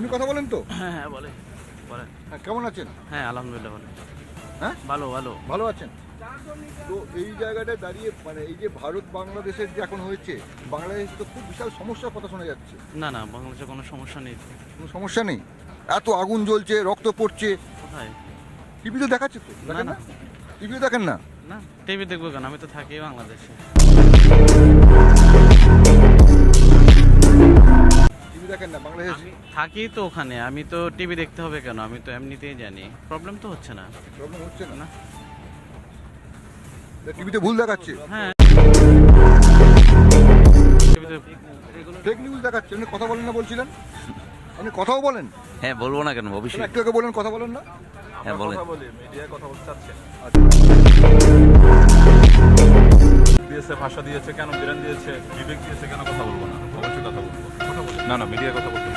আপনি কথা বলেন তো? হ্যাঁ হ্যাঁ বলেন। হ্যাঁ, কেমন আছেন? হ্যাঁ আলহামদুলিল্লাহ ভালো। হ্যাঁ, ভালো ভালো। ভালো আছেন? তো এই জায়গাটায় দাঁড়িয়ে মানে এই যে ভারত বাংলাদেশের যে এখন হয়েছে, বাংলাদেশে তো খুব বিশাল সমস্যার কথা শোনা যাচ্ছে। না না, বাংলাদেশে কোনো সমস্যা নেই। কোনো সমস্যা নেই? এত আগুন জ্বলছে, রক্ত পড়ছে, কোথায়? টিভিতে দেখাচ্ছে তো? দেখেন না। না? টিভিতে দেখেন না? না টিভি দেখবো কেন, আমি তো থাকি বাংলাদেশে। টিভি দেখেন না বাংলাদেশ? আমি থাকি তো ওখানে, আমি তো টিভি দেখতে হবে কেন, আমি তো এমনিতেই জানি। প্রবলেম তো হচ্ছে না। প্রবলেম হচ্ছে না? না। টিভিতে ভুল দেখাচ্ছে, হ্যাঁ টিভিতে ফেক নিউজ দেখাচ্ছে। আপনি কথা বলেন না বলছিলেন? আপনি কথাও বলেন? হ্যাঁ বলবো না কেন, তাহলে অবশ্যই। একটু আগে বলেন কথা বলেন না? হ্যাঁ বলেন। দিয়েছে, ভাষা দিয়েছে, কেন বিরান দিয়েছে, বিবেক দিয়েছে, কেন কথা বলবো না? অবশ্যই কথা বলবো। না না, মিডিয়া কথা বলবো।